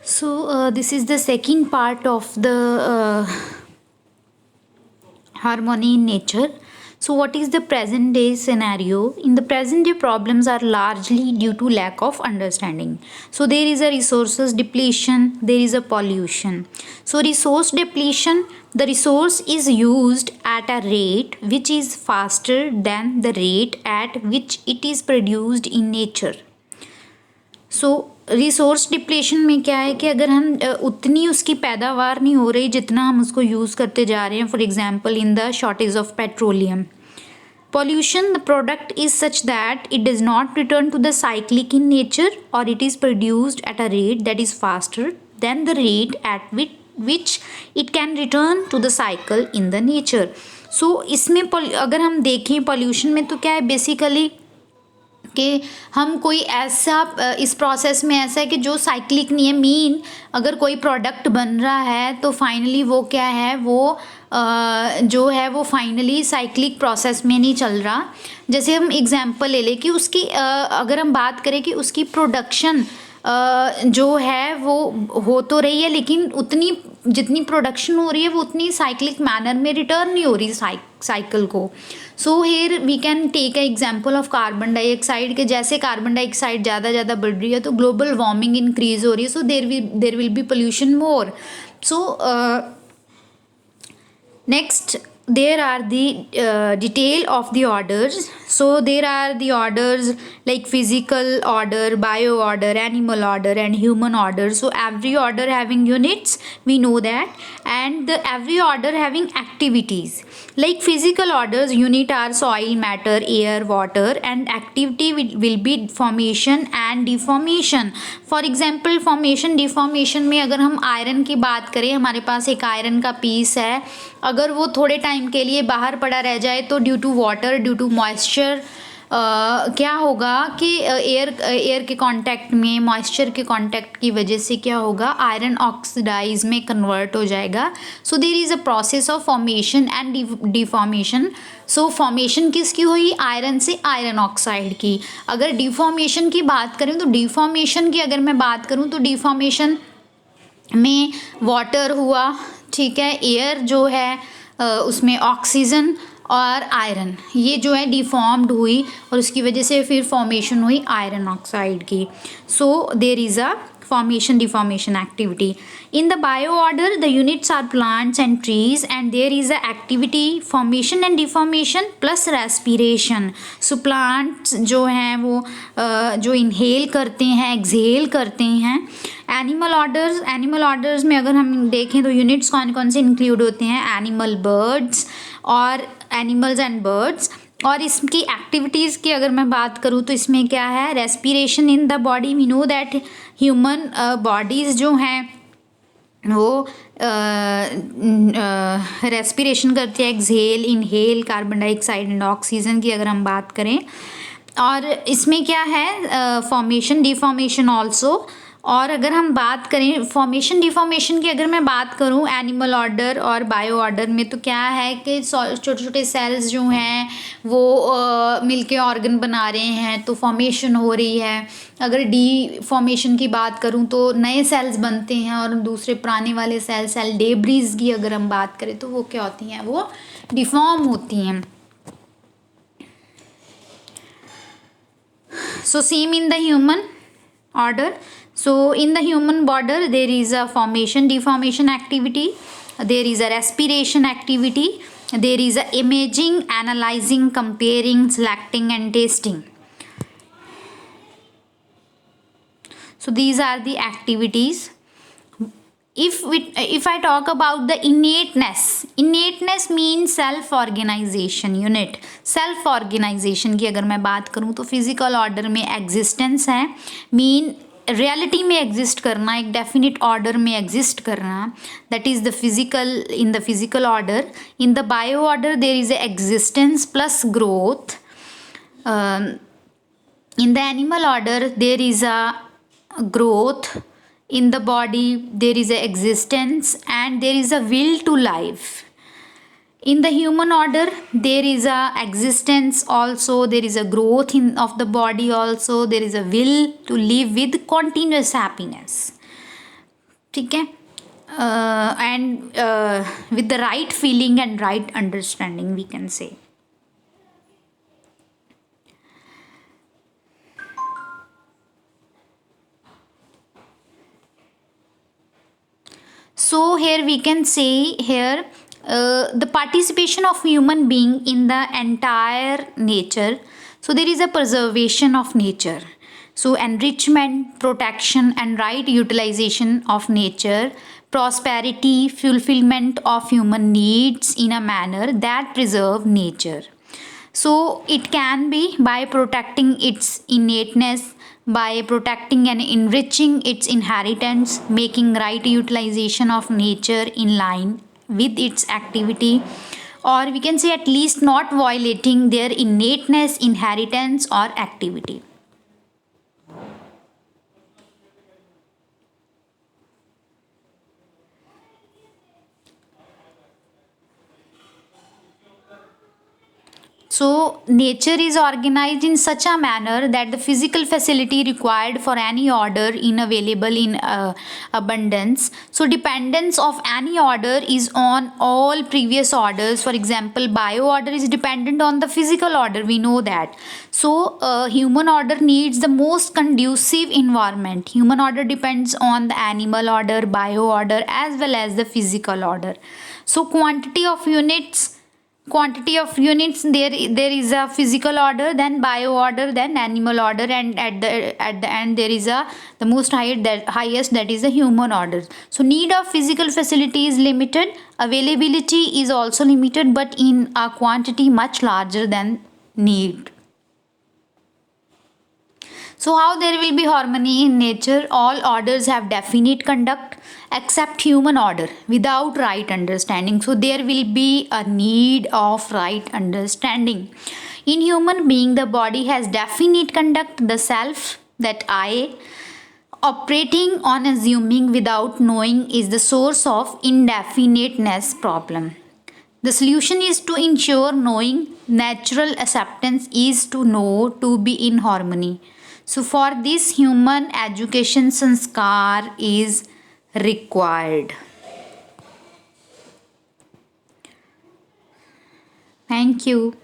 This is the second part of the harmony in nature. So, what is the present day scenario? In the present day, problems are largely due to lack of understanding. So, there is a resources depletion, there is a pollution. So, resource depletion, the resource is used at a rate which is faster than the rate at which it is produced in nature. So resource depletion में क्या है कि अगर हम उतनी उसकी पैदावार नहीं हो रही जितना हम उसको यूज़ करते जा रहे हैं, for example in the shortage of petroleum. Pollution, the product is such that it does not return to the cyclic in nature, or it is produced at a rate that is faster than the rate at which it can return to the cycle in the nature. So इसमें अगर हम देखें pollution में तो क्या है basically कि हम कोई ऐसा इस प्रोसेस में ऐसा है कि जो साइक्लिक नहीं है. मीन अगर कोई प्रोडक्ट बन रहा है तो फाइनली वो क्या है वो जो है वो फाइनली साइक्लिक प्रोसेस में नहीं चल रहा. जैसे हम एग्जांपल ले लें कि उसकी अगर हम बात करें कि उसकी प्रोडक्शन जो है वो हो तो रही है लेकिन उतनी जितनी प्रोडक्शन हो रही है वो उतनी साइक्लिक मैनर में रिटर्न नहीं हो रही साइकिल को. So here we can take a example of carbon dioxide के जैसे कार्बन डाइऑक्साइड ज़्यादा बढ़ रही है तो ग्लोबल वार्मिंग इंक्रीज हो रही है. So there will be pollution more. So next there are the detail of the orders. So there are the orders like physical order, bio order, animal order and human order. So every order having units, we know that, and every order having activities. Like physical orders, unit are soil, matter, air, water, and activity will be formation and deformation. For example, formation deformation में अगर हम iron की बात करें, हमारे पास एक iron का piece है, अगर वो थोड़े टाइम के लिए बाहर पड़ा रह जाए तो due to water, due to moisture क्या होगा कि एयर के कांटेक्ट में मॉइस्चर के कांटेक्ट की वजह से क्या होगा आयरन ऑक्सीडाइज में कन्वर्ट हो जाएगा. So there is a process of formation and deformation. So formation किसकी हुई आयरन से आयरन ऑक्साइड की. अगर डिफॉर्मेशन की बात करें तो डिफॉर्मेशन की अगर मैं बात करूँ तो डिफॉर्मेशन में वाटर हुआ, ठीक है, एयर जो है उसमें ऑक्सीजन और आयरन ये जो है डिफॉर्म्ड हुई और उसकी वजह से फिर फॉर्मेशन हुई आयरन ऑक्साइड की. So there is a formation deformation activity. In the bio order the units are plants and trees and there is a activity formation and deformation plus respiration. So plants जो हैं वो जो inhale करते हैं exhale करते हैं. animal orders में अगर हम देखें तो units कौन कौन से include होते हैं animal birds और animals and birds. और इसकी एक्टिविटीज़ की अगर मैं बात करूँ तो इसमें क्या है respiration in the body. We know that human bodies जो हैं वो रेस्पिरेशन करती है exhale inhale carbon dioxide and oxygen की अगर हम बात करें. और इसमें क्या है फॉर्मेशन डिफॉर्मेशन ऑल्सो. और अगर हम बात करें फॉर्मेशन डिफॉर्मेशन की अगर मैं बात करूं एनिमल ऑर्डर और बायो ऑर्डर में तो क्या है कि छोटे छोटे सेल्स जो हैं वो मिलके ऑर्गन बना रहे हैं तो फॉर्मेशन हो रही है. अगर डी फॉर्मेशन की बात करूं तो नए सेल्स बनते हैं और दूसरे पुराने वाले सेल डेब्रीज की अगर हम बात करें तो वो क्या होती हैं वो डिफॉर्म होती हैं. So same in the human order. So in the human border there is a formation deformation activity, there is a respiration activity, there is a imaging, analyzing, comparing, selecting and tasting. So these are the activities. If I talk about the innateness means self organization unit. self organization की अगर मैं बात करूँ तो physical order में existence है, mean reality में exist करना, एक डेफिनेट ऑर्डर में एग्जिस्ट करना, that is the physical in the physical order. In the bio order there is existence plus growth. In the animal order there is a growth. In the body there is a existence and there is a will to live. In the human order there is a existence also, there is a growth of the body also, there is a will to live with continuous happiness. ठीक है, and with the right feeling and right understanding, we can say. So here we can say here, the participation of human being in the entire nature. So there is a preservation of nature. So enrichment, protection and right utilization of nature, prosperity, fulfillment of human needs in a manner that preserve nature. So it can be by protecting its innateness, by protecting and enriching its inheritance, making right utilization of nature in line with its activity, or we can say at least not violating their innateness, inheritance, or activity. So, nature is organized in such a manner that the physical facility required for any order is available in abundance. So, dependence of any order is on all previous orders. For example, bio order is dependent on the physical order. We know that. So, human order needs the most conducive environment. Human order depends on the animal order, bio order, as well as the physical order. So, quantity of units, there is a physical order, then bio order, then animal order, and at the end there is a the most highest, that is the human order. So need of physical facility is limited, availability is also limited, but in a quantity much larger than need. So, how there will be harmony in nature? All orders have definite conduct except human order without right understanding. So, there will be a need of right understanding. In human being, the body has definite conduct, the self, that I, operating on assuming without knowing is the source of indefiniteness problem. The solution is to ensure knowing. Natural acceptance is to know, to be in harmony. So, for this, human education sanskar is required. Thank you.